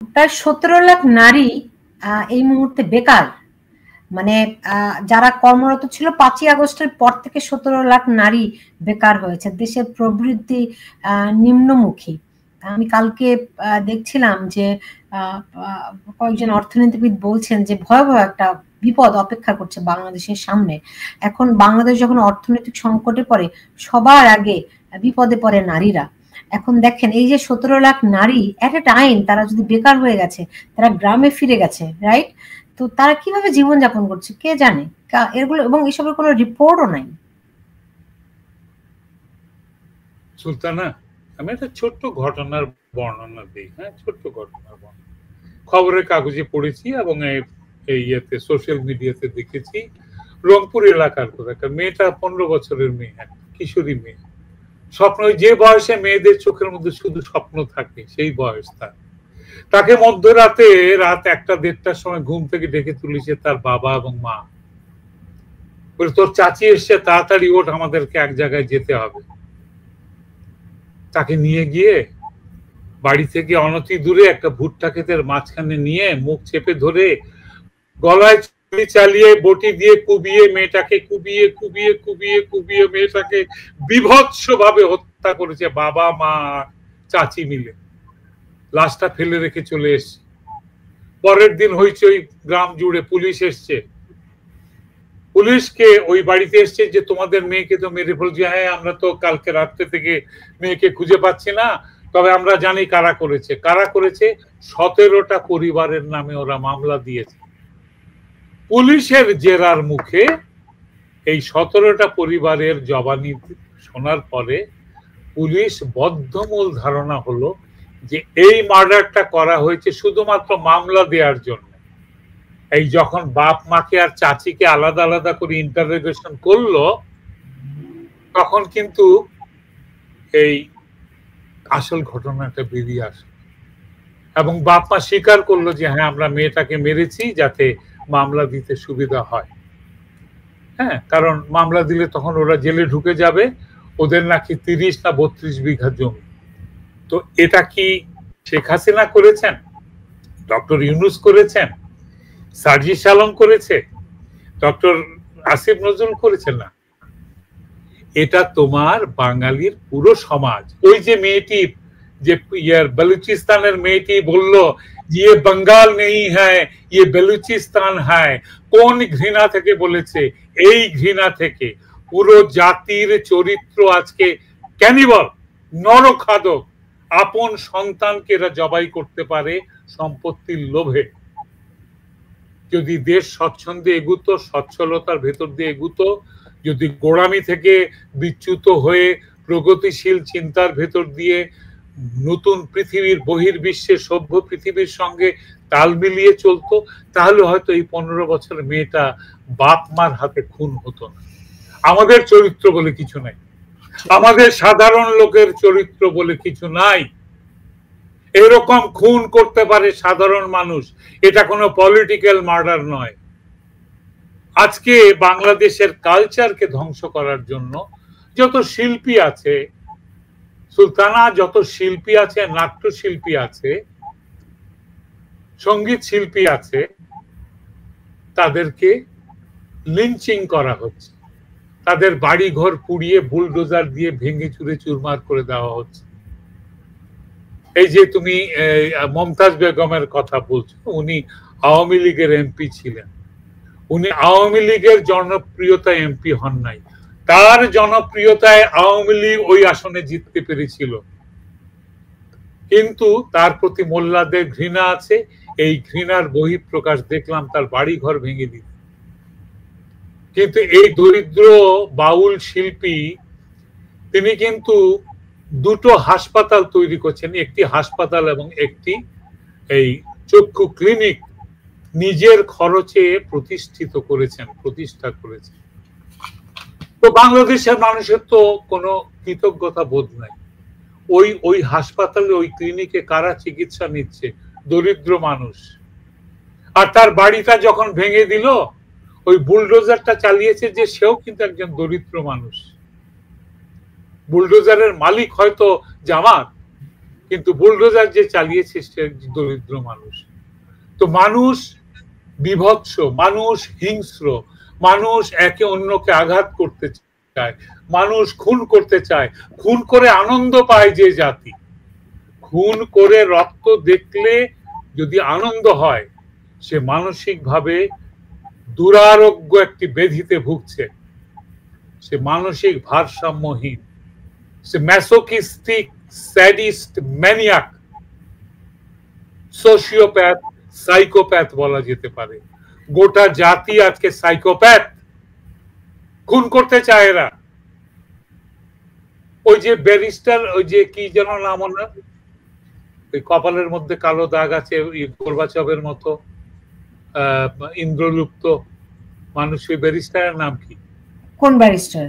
প্রায় 17 লাখ নারী এই মুহূর্তে বেকার। মানে যারা কর্মরত ছিল 5ই আগস্টের পর থেকে 17 লাখ নারী বেকার হয়েছে। দেশের প্রবৃদ্ধি নিম্নমুখী। আমি কালকে দেখছিলাম যে কয়েকজন অর্থনীতিবিদ বলছেন যে ভয়াবহ একটা বিপদ অপেক্ষা করছে বাংলাদেশের সামনে। এখন বাংলাদেশ যখন অর্থনৈতিক সংকটে পড়ে সবার আগে বিপদে পড়ে নারীরা। এখন দেখেন এই যে 17 লাখ নারী এট এ টাইম তারা যদি বেকার হয়ে গেছে, তারা গ্রামে ফিরে গেছে, রাইট? তো তারা কিভাবে জীবনযাপন করছে কে জানে? এগুলো এবং এসবের কোনো রিপোর্টও নাই। সুলতানা, আমি একটা ছোট্ট ঘটনার বর্ণনা দিই। হ্যাঁ, ছোট্ট ঘটনার বর্ণনা খবরের কাগজে পড়েছি এবং এই ইয়েতে সোশ্যাল মিডিয়াতে দেখেছি। রংপুর এলাকার কথা, একটা মেয়েটা 15 বছরের মেয়ে, কিশোরী মেয়ে। স্বপ্ন, যে বয়সে মেয়েদের চোখের মধ্যে শুধু স্বপ্ন থাকে সেই বয়স তাকে মধ্যরাতে রাত 1টা-1:30টার সময় ঘুম থেকে ডেকে তুলেছে তার বাবা এবং মা। বলে, তোর চাচি এসছে, তাড়াতাড়ি ওঠ, আমাদেরকে এক জায়গায় যেতে হবে। তাকে নিয়ে গিয়ে বাড়ি থেকে অনতি দূরে একটা ভুট্টা ক্ষেতের মাঝখানে নিয়ে মুখ চেপে ধরে গলায় চালিয়ে বটি দিয়ে কুবিয়ে মেয়েটাকে কুবিয়ে কুবিয়ে কুবিয়ে কুবিয়ে মেয়েটাকে বিভৎস ভাবে হত্যা করেছে বাবা মা চাচি মিলে। লাশটা ফেলে রেখে চলে এসছে। পরের দিন হইচই গ্রাম জুড়ে, পুলিশ এসছে। পুলিশকে ওই বাড়িতে এসছে যে তোমাদের মেয়েকে তো মেরে ফেলছে। হ্যাঁ, আমরা তো কালকে রাত্রে থেকে মেয়েকে খুঁজে পাচ্ছি না, তবে আমরা জানি কারা করেছে। 17টা পরিবারের নামে ওরা মামলা দিয়েছে। পুলিশের জেরার মুখে এই 17টা পরিবারের জবানি শোনার পরে পুলিশ বদ্ধমূল ধারণা হলো যে এই মার্ডারটা করা হয়েছে শুধুমাত্র মামলা দেওয়ার জন্য। এই যখন বাপ মাকে আর চাচিকে আলাদা আলাদা করে ইন্টারোগেশন করলো, তখন কিন্তু এই আসল ঘটনাটা বেরিয়ে আসে এবং বাপ মা স্বীকার করলো যে হ্যাঁ, আমরা মেয়েটাকে মেরেছি যাতে মামলা দিতে সুবিধা হয়। হ্যাঁ, কারণ মামলা দিলে তখন ওরা জেলে ঢুকে যাবে। ওদের নাকি 30 না 32 বিঘা জমি। তো এটা কি শেখ হাসিনা করেছেন, ডক্টর ইউনূস করেছেন, সার্জিস আলম করেছে, ডক্টর আসিফ নজরুল করেছেন না? এটা তোমার বাঙালির পুরো সমাজ। ওই যে মেয়েটি, যে বলুচিস্তানের মেয়েটি বলল ইয়ে বাঙ্গাল নেই হ্যায়, ইয়ে বেলুচিস্তান হ্যায়, কোন ঘৃণা থেকে বলেছে? এই ঘৃণা থেকে। পুরো জাতির চরিত্র আজকে ক্যানিবল, নরখাদক। আপন সন্তানকে এরা জবাই করতে পারে সম্পত্তির লোভে। যদি দেশ স্বচ্ছন্দে এগুতো, সচ্ছলতার ভেতর দিয়ে এগুতো, যদি গোড়ামি থেকে বিচ্যুত হয়ে প্রগতিশীল চিন্তার ভেতর দিয়ে নতুন পৃথিবীর বহির্বিশ্বের সভ্য পৃথিবীর সঙ্গে তাল মিলিয়ে চলতো, তাহলে হয়তো এই 15 বছরের মেয়েটা বাপ মার হাতে খুন হতো না। আমাদের চরিত্র বলে কিছু নাই, আমাদের সাধারণ লোকের চরিত্র বলে কিছু নাই। এরকম খুন করতে পারে সাধারণ মানুষ, এটা কোনো পলিটিক্যাল মার্ডার নয়। আজকে বাংলাদেশের কালচারকে ধ্বংস করার জন্য যত শিল্পী আছে সুলতানা, যত শিল্পী আছে, নাট্যশিল্পী আছে, সঙ্গীত শিল্পী আছে, তাদেরকে লিঞ্চিং করা হচ্ছে। তাদের বাড়ি ঘর পুড়িয়ে বুলডোজার দিয়ে ভেঙে চুরে চুরমার করে দেওয়া হচ্ছে। এই যে তুমি মমতাজ বেগমের কথা বলছো, উনি আওয়ামী লীগের এমপি ছিলেন। উনি আওয়ামী লীগের জনপ্রিয়তা এমপি হন নাই, তার জনপ্রিয়তায় আওয়ামী লীগ ওই আসনে জিততে পেরেছিল। কিন্তু তার প্রতি মোল্লাদের ঘৃণা আছে। এই ঘৃণার বহিঃপ্রকাশ দেখলাম তার বাড়ি ঘর ভেঙে দিতে। কিন্তু এই দরিদ্র বাউল শিল্পী তিনি কিন্তু দুটো হাসপাতাল তৈরি করছেন, একটি হাসপাতাল এবং একটি এই চক্ষু ক্লিনিক নিজের খরচে প্রতিষ্ঠা করেছেন। তো বাংলাদেশের মানুষের তো কোনো কৃতজ্ঞতা বোধ নাই। ওই হাসপাতালে, ওই ক্লিনিকে কারা চিকিৎসা নিচ্ছে? দরিদ্র মানুষ। আর তার বাড়িটা যখন ভেঙে দিল, ওই বুলডোজারটা চালিয়েছে যে সেও কিন্তু একজন দরিদ্র মানুষ। বুলডোজারের মালিক হয়তো জামাত, কিন্তু বুলডোজার যে চালিয়েছে সে দরিদ্র মানুষ। তো মানুষ বিভৎস, মানুষ হিংস্র, মানুষ একে অন্যকে আঘাত করতে চায়, মানুষ খুন করতে চায়, খুন করে আনন্দ পায় যে জাতি, খুন করে রক্ত দেখলে যদি আনন্দ হয়, সে মানসিকভাবে দুরারোগ্য একটি ব্যাধিতে ভুগছে, সে মানসিক ভারসাম্যহীন, সে ম্যাসোকিস্টিক, স্যাডিস্ট, ম্যানিয়াক, সোশিওপ্যাথ, সাইকোপ্যাথ বলা যেতে পারে। গোটা জাতি আজকে সাইকোপ্যাথ, খুন করতে চায় এরা। ওই যে ব্যারিস্টার, ওই যে কি যেন নাম ওনার, ওই কপালের মধ্যে কালো দাগ আছে গোরবাচভের মতো, ইন্দ্রলুপ্ত মানুষ, ওই ব্যারিস্টারের নাম কি? কোন ব্যারিস্টার?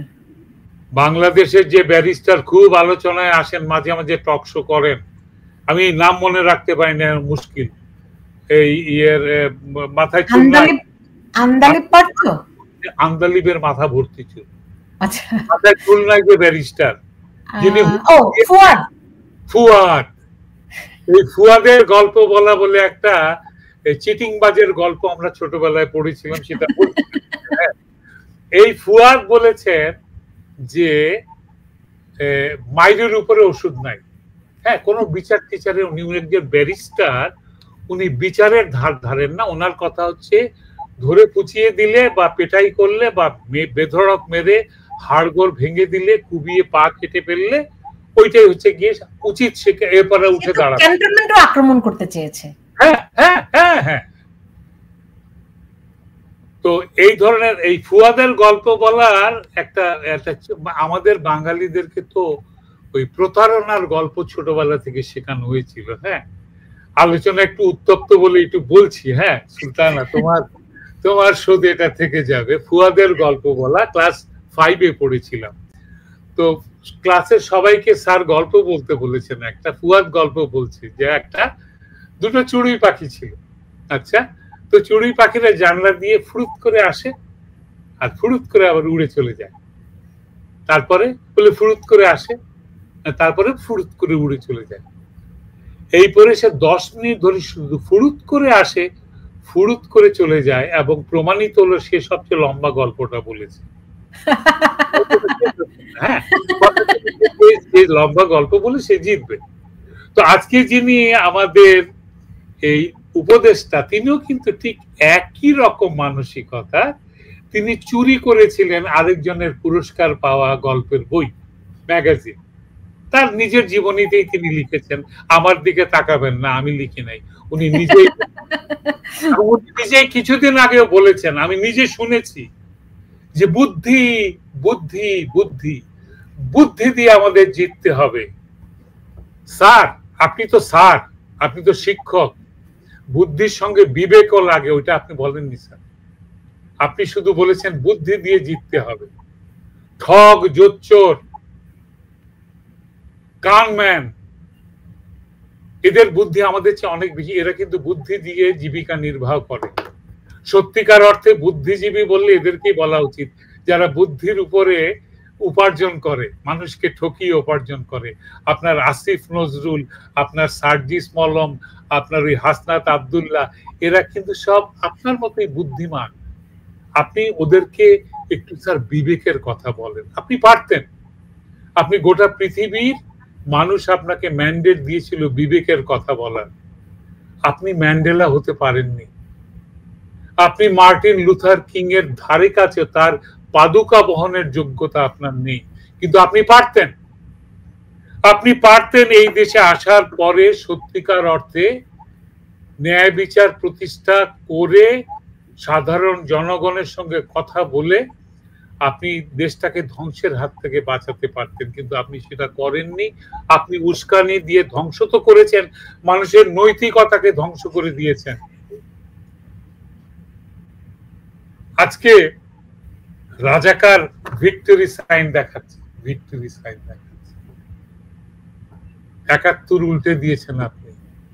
বাংলাদেশের যে ব্যারিস্টার খুব আলোচনায় আসেন, মাঝে মাঝে টক শো করেন, আমি নাম মনে রাখতে পারি না, মুশকিল। এই ইয়ের মাথায় চুল নাই, আন্দালিবের মাথা ভর্তি চুল, মাথায় চুল নাই যে ব্যারিস্টার, যিনি ফুয়াদ। এই ফুয়াদের গল্প বলা বলে একটা চিটিংবাজের গল্প আমরা ছোটবেলায় পড়েছিলাম, সেটা এই ফুয়াদ বলেছেন যে মাইরের উপরে ওষুধ নাই। হ্যাঁ, কোন বিচার টিচারে, উনি একজন ব্যারিস্টার, উনি বিচারের ধার ধারেন না। ওনার কথা হচ্ছে ধরে পুচিয়ে দিলে বা পেটাই করলে বা বেধড়ক মেরে হাড়গোড় ভেঙে দিলে, কুবিয়ে পা কেটে ফেললে, ওইটাই হচ্ছে গিয়ে উচিত। সে এরপরে উঠে দাঁড়াবে, ক্যান্টনমেন্টও আক্রমণ করতে চেয়েছে। হ্যাঁ হ্যাঁ হ্যাঁ হ্যাঁ। তো এই ধরনের এই ফুয়াদের গল্প বলার একটা আমাদের বাঙালিদেরকে তো ওই প্রতারণার গল্প ছোটবেলা থেকে শেখানো হয়েছিল। হ্যাঁ, আলোচনা একটু উত্তপ্ত বলে একটু বলছি। হ্যাঁ সুলতানা, তোমার শোধে এটা থেকে যাবে। ফুয়াদের গল্প বলা ক্লাস 5-এ পড়েছিলাম। তো ক্লাসের সবাইকে স্যার গল্প বলতে বলেছেন। একটা ফুয়াদ গল্প বলছি, যে দুটো চড়ুই পাখি ছিল। আচ্ছা, তো চড়ুই পাখিরা জানলা দিয়ে ফুরুত করে আসে আর ফুরুত করে আবার উড়ে চলে যায়। তারপরে বলে ফুরুত করে আসে, তারপরে ফুরুত করে উড়ে চলে যায়। এই পরে সে 10 মিনিট ধরে শুধু ফুরুত করে আসে, ফুরুত করে চলে যায়, এবং প্রমাণিত হলো সে সবচেয়ে লম্বা গল্পটা বলেছে। হ্যাঁ, লম্বা গল্প বলে সে জিতবে। তো আজকে যিনি আমাদের এই উপদেষ্টা, তিনিও কিন্তু ঠিক একই রকম মানসিকতা। তিনি চুরি করেছিলেন আরেকজনের পুরস্কার পাওয়া গল্পের বই, ম্যাগাজিন। তার নিজের জীবনীতেই তিনি লিখেছেন, আমার দিকে তাকাবেন না, আমি লিখি নাই। উনি নিজেই কিছুদিন আগেও বলেছেন, আমি নিজে শুনেছি, যে বুদ্ধি বুদ্ধি বুদ্ধি বুদ্ধি দিয়ে আমাদের জিততে হবে। স্যার, আপনি তো শিক্ষক, বুদ্ধির সঙ্গে বিবেকও লাগে, ওইটা আপনি বলেননি স্যার। আপনি শুধু বলেছেন বুদ্ধি দিয়ে জিততে হবে। ঠগ, জোচ্চোর, কানম্যান, এদের বুদ্ধি আমাদের চেয়ে অনেক বেশি। এরা কিন্তু বুদ্ধি দিয়ে জীবিকা নির্বাহ করে। সত্যিকার অর্থে বুদ্ধিজীবী বললে এদেরকেই বলা উচিত, যারা বুদ্ধির উপরে উপার্জন করে, মানুষকে ঠকিয়ে উপার্জন করে। আপনার আসিফ নজরুল, আপনার সার্জিস মলম, আপনার ওই হাসনাত আব্দুল্লাহ, এরা কিন্তু সব আপনার মতোই বুদ্ধিমান। আপনি ওদেরকে একটু স্যার বিবেকের কথা বলেন। আপনি পারতেন, আপনি গোটা পৃথিবীর মানুষ আপনাকে ম্যান্ডেট দিয়েছিল বিবেকের কথা বলার, আপনি ম্যান্ডেলা হতে পারেননি। আপনি মার্টিন লুথার কিং এর ধারে কাছে তার পাদুকা বহনের যোগ্যতা আপনার নেই, কিন্তু আপনি পারতেন এই দেশে আসার পরে সত্যিকার অর্থে ন্যায় বিচার প্রতিষ্ঠা করে সাধারণ জনগণের সঙ্গে কথা বলে আপনি দেশটাকে ধ্বংসের হাত থেকে বাঁচাতে পারতেন, কিন্তু আপনি সেটা করেননি। আপনি উস্কানি দিয়ে ধ্বংস তো করেছেন, মানুষের নৈতিকতাকে ধ্বংস করে দিয়েছেন। আজকে রাজাকার ভিক্টরি সাইন দেখাচ্ছে, 71 উল্টে দিয়েছেন আপনি,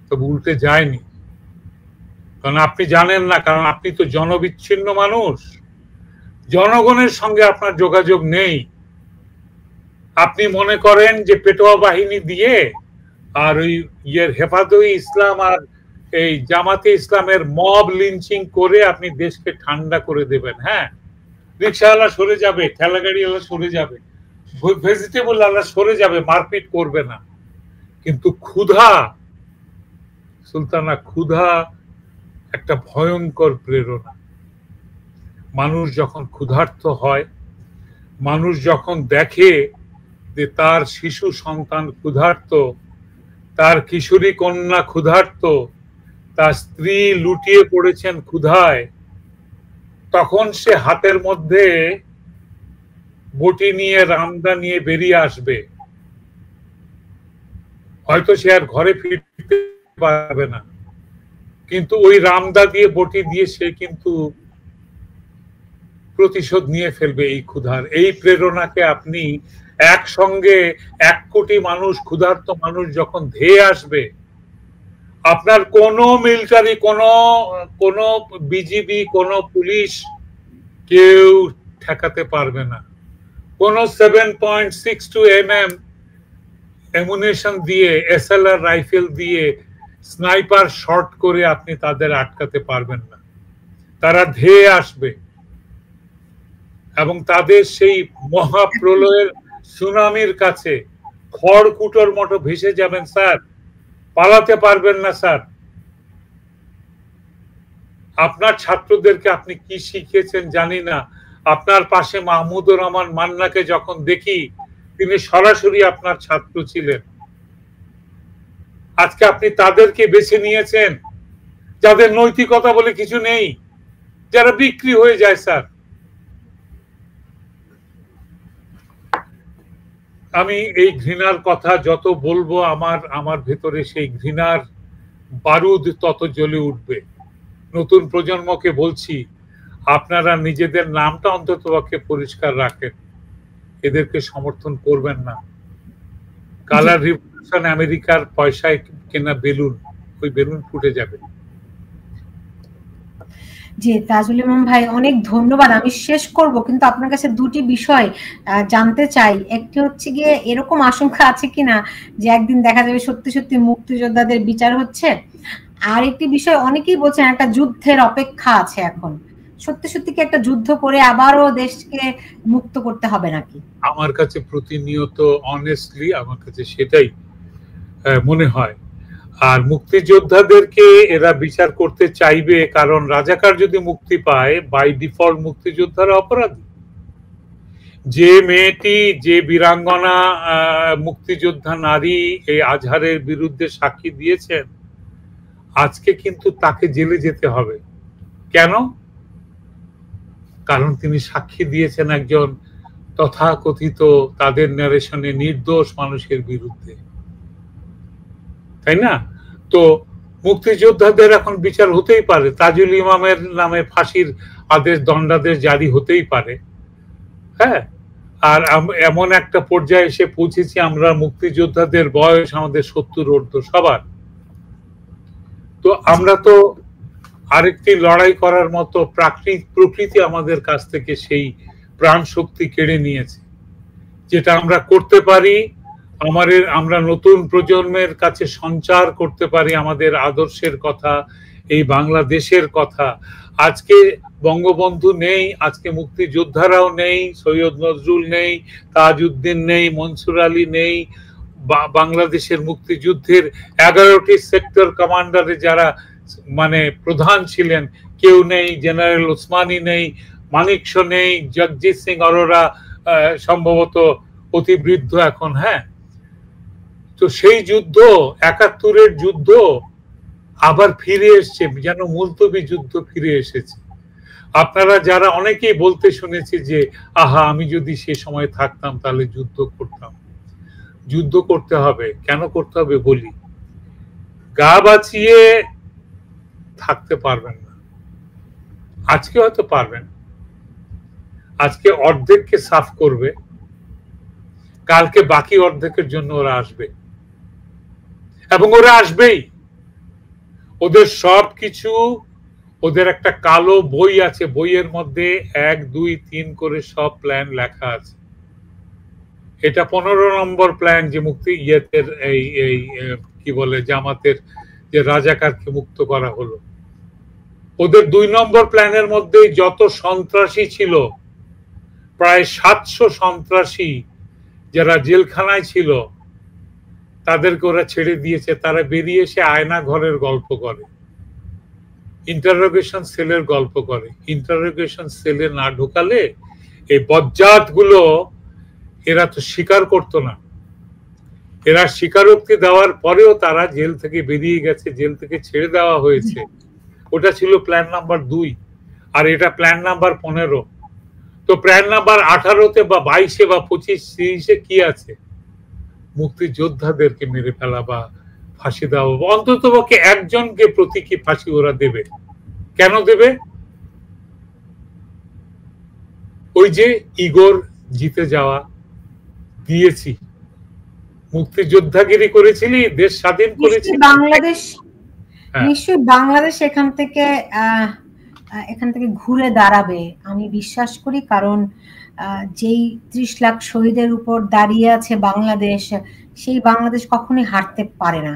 তবে উল্টে যায়নি, কারণ আপনি জানেন না, কারণ আপনি তো জনবিচ্ছিন্ন মানুষ, জনগণের সঙ্গে আপনার যোগাযোগ নেই। আপনি মনে করেন যে পেটোয়া বাহিনী দিয়ে আর ওই হেফাজতে ইসলাম আর এই জামাতে ইসলামের মব লিঞ্চিং করে আপনি দেশকে ঠান্ডা করে দেবেন। হ্যাঁ, রিক্সাওয়ালা সরে যাবে, ঠেলাগাড়িওয়ালা সরে যাবে, ভেজিটেবল ওয়ালা সরে যাবে, মারপিট করবে না। কিন্তু ক্ষুধা, সুলতানা, ক্ষুধা একটা ভয়ঙ্কর প্রেরণা। মানুষ যখন ক্ষুধার্ত হয়, মানুষ যখন দেখে যে তার শিশু সন্তান ক্ষুধার্ত, তার কিশোরী কন্যা ক্ষুধার্ত, তার স্ত্রী লুটিয়ে পড়েছেন ক্ষুধায়, তখন সে হাতের মধ্যে বটি নিয়ে, রামদা নিয়ে বেরিয়ে আসবে। হয়তো সে আর ঘরে ফিরতে পারবে না, কিন্তু ওই রামদা দিয়ে, বটি দিয়ে সে কিন্তু প্রতিশোধ নিয়ে ফেলবে এই ক্ষুধার। এই প্রেরণাকে আপনি একসঙ্গে 1 কোটি মানুষ, ক্ষুধার্ত মানুষ যখন ধেয়ে আসবে, আপনার কোন মিলিটারি, কোন বিজিবি, কোন পুলিশ কেউ ঠেকাতে পারবে না। কোন 7.62 mm অ্যামুনিশন দিয়ে, SLR রাইফেল দিয়ে, স্নাইপার শট করে আপনি তাদের আটকাতে পারবেন না। তারা ধেয়ে আসবে এবং তাদের সেই মহাপ্রলয়ের সুনামির কাছে খড়কুটোর মতো ভেসে যাবেন স্যার, পালাতে পারবেন না স্যার। আপনার ছাত্রদেরকে আপনি কি শিখিয়েছেন জানি না। আপনার পাশে মাহমুদুর রহমান মান্নাকে যখন দেখি, তিনি সরাসরি আপনার ছাত্র ছিলেন। আজকে আপনি তাদেরকে বেছে নিয়েছেন যাদের নৈতিকতা বলে কিছু নেই, যারা বিক্রি হয়ে যায় স্যার। আমি এই ঘৃণার কথা যত বলবো, আমার ভেতরে সেই ঘৃণার বারুদ তত জ্বলে উঠবে। নতুন প্রজন্মকে বলছি, আপনারা নিজেদের নামটা অন্ততপক্ষে পরিষ্কার রাখেন, এদেরকে সমর্থন করবেন না। কালার রিভলিউশন আমেরিকার পয়সায় কেনা বেলুন, ওই বেলুন ফুটে যাবে। জি, তাজুল ইমাম ভাই, অনেক ধন্যবাদ। আমি শেষ করব, কিন্তু আপনার কাছে দুটি বিষয় জানতে চাই। একটি হচ্ছে গিয়ে, এরকম আশঙ্কা আছে কিনা যে একদিন দেখা যাবে সত্যি সত্যি মুক্তিযোদ্ধাদের বিচার হচ্ছে? আর একটি বিষয়, অনেকেই বলছেন একটা যুদ্ধের অপেক্ষা আছে এখন। সত্যি সত্যি কি একটা যুদ্ধ করে আবারও দেশকে মুক্ত করতে হবে নাকি? আমার কাছে প্রতিনিয়ত, অনেস্টলি আমার কাছে সেটাই মনে হয়। আর মুক্তিযোদ্ধাদেরকে এরা বিচার করতে চাইবে, কারণ রাজাকার যদি মুক্তি পায়, বাই ডিফল্ট মুক্তিযোদ্ধারা অপরাধী। যে মেয়েটি, যে বীরাঙ্গনা মুক্তিযোদ্ধা নারী এই আজহারের বিরুদ্ধে সাক্ষী দিয়েছেন, আজকে কিন্তু তাকে জেলে যেতে হবে। কেন? কারণ তিনি সাক্ষী দিয়েছেন একজন তথাকথিত, তাদের ন্যারেশনে, নির্দোষ মানুষের বিরুদ্ধে, তাই না? তো মুক্তিযোদ্ধাদের এখন বিচার হতেই পারে, তাজুল ইমামের নামে ফাঁসির আদেশ, দণ্ডাদেশ জারি হতেই পারে। হ্যাঁ, আর এমন একটা পর্যায়ে এসে পৌঁছেছি আমরা, মুক্তিযোদ্ধাদের বয়স আমাদের 70 ঊর্ধ্ব সবার। তো আমরা তো আরেকটি লড়াই করার মতো প্রকৃতি আমাদের কাছ থেকে সেই প্রাণ শক্তি কেড়ে নিয়েছে। যেটা আমরা করতে পারি, আমরা নতুন প্রজন্মের কাছে সঞ্চার করতে পারি আমাদের আদর্শের কথা, এই বাংলাদেশের কথা। আজকে বঙ্গবন্ধু নেই, আজকে মুক্তিযোদ্ধারাও নেই, সৈয়দ নজরুল নেই, তাজউদ্দিন নেই, মনসুর আলী নেই, বাংলাদেশের মুক্তিযুদ্ধের 11টি সেক্টর কমান্ডারে যারা মানে প্রধান ছিলেন কেউ নেই, জেনারেল ওসমানী নেই, মানিকশো নেই, জগজিৎ সিং অরোরা সম্ভবত অতি বৃদ্ধ এখন। হ্যাঁ, তো সেই যুদ্ধ, 71-এর যুদ্ধ আবার ফিরে এসছে, যেন মুলতবি যুদ্ধ ফিরে এসেছে। আপনারা যারা অনেকেই বলতে শুনেছি যে আহা, আমি যদি সে সময় থাকতাম তাহলে যুদ্ধ করতাম। যুদ্ধ করতে হবে, কেন করতে হবে বলি। গা বাঁচিয়ে থাকতে পারবেন না, আজকে হয়তো পারবেন, আজকে অর্ধেককে সাফ করবে, কালকে বাকি অর্ধেকের জন্য ওরা আসবে, এবং ওরা আসবেই। ওদের সব কিছু, ওদের একটা কালো বই আছে, বইয়ের মধ্যে 1, 2, 3 করে সব প্ল্যান লেখা আছে। এটা 15 নম্বর প্ল্যান যে মুক্তি ইয়েতের এই কি বলে জামাতের যে রাজাকারকে মুক্ত করা হলো। ওদের 2 নম্বর প্ল্যানের মধ্যে যত সন্ত্রাসী ছিল, প্রায় 700 সন্ত্রাসী যারা জেলখানায় ছিল তাদেরকে ওরা ছেড়ে দিয়েছে। তারা বেরিয়ে এসে আয়না ঘরের গল্প করে, ইন্টারোগেশন সেলের গল্প করে। ইন্টারোগেশন সেলে না ঢোকালে এই বজ্জাত গুলো এরা তো স্বীকার করতো না। এরা স্বীকারোক্তি দেওয়ার পরেও তারা জেল থেকে বেরিয়ে গেছে, জেল থেকে ছেড়ে দেওয়া হয়েছে। ওটা ছিল প্ল্যান নাম্বার 2, আর এটা প্ল্যান নাম্বার 15। তো প্ল্যান নাম্বার 18-তে বা 22-এ বা 25-30-এ কি আছে? মুক্তিযোদ্ধাদেরকে মেরে ফেলা বা ফাঁসি দেওয়া, অন্তত পক্ষে একজনকে প্রতীকী ফাঁসি ওরা দেবে। কেন দেবে? ওই যে ইগোর জিতে যাওয়া, দিয়েছি, মুক্তিযোদ্ধাগিরি করেছিলি, দেশ স্বাধীন করেছিলি বাংলাদেশ, নিশ্চয়ই বাংলাদেশ এখান থেকে ঘুরে দাঁড়াবে আমি বিশ্বাস করি। কারণ যেই 30 লাখ শহীদের উপর দাঁড়িয়ে আছে বাংলাদেশ, সেই বাংলাদেশ কখনোই হারতে পারে না,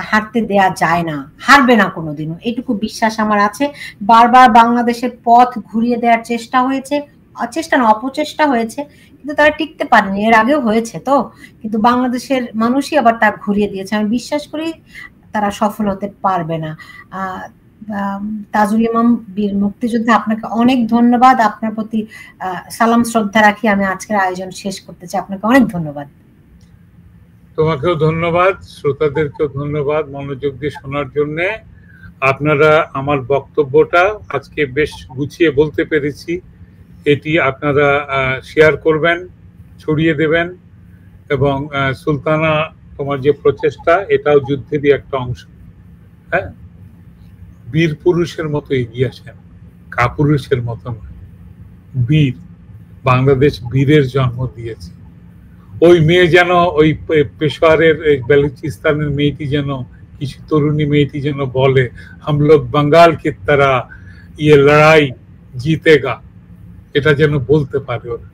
হারতে দেয়া যায় না, হারবে না কোনোদিনও, এটুকু বিশ্বাস আমার আছে। বারবার বাংলাদেশের পথ ঘুরিয়ে দেওয়ার চেষ্টা হয়েছে, চেষ্টা না অপচেষ্টা হয়েছে, কিন্তু তারা টিকতে পারেনি। এর আগেও হয়েছে তো, কিন্তু বাংলাদেশের মানুষই আবার তা ঘুরিয়ে দিয়েছে। আমি বিশ্বাস করি তারা সফল হতে পারবে না। তাজুল ইমাম বীর মুক্তিযোদ্ধা, আপনাকে অনেক ধন্যবাদ। আপনার প্রতি সালাম শ্রদ্ধা রাখি আমি আজকের আয়োজন শেষ করতে চাই। আপনাকে অনেক ধন্যবাদ। তোমাকেও ধন্যবাদ, শ্রোতাদেরকেও ধন্যবাদ মনোযোগ দিয়ে শোনার জন্য। আপনারা আমার বক্তব্যটা আজকে বেশ গুছিয়ে বলতে পেরেছি, এটি আপনারা শেয়ার করবেন, ছড়িয়ে দেবেন। এবং সুলতানা, তোমার যে প্রচেষ্টা, এটাও যুদ্ধেরই একটা অংশ। হ্যাঁ, বীর পুরুষের মতো এগিয়ে আসেন, কাপুরুষের মতো নয়। বীর, বাংলাদেশ বীরের জন্ম দিয়েছে। ওই মেয়ে যেন, ওই পেশোয়ারের বেলুচিস্তানের মেয়েটি যেন, কিছু তরুণী মেয়েটি যেন বলে, হাম লোগ বাঙ্গাল কি তারা ইয়ে লড়াই জিতেগা, এটা যেন বলতে পারে ওরা।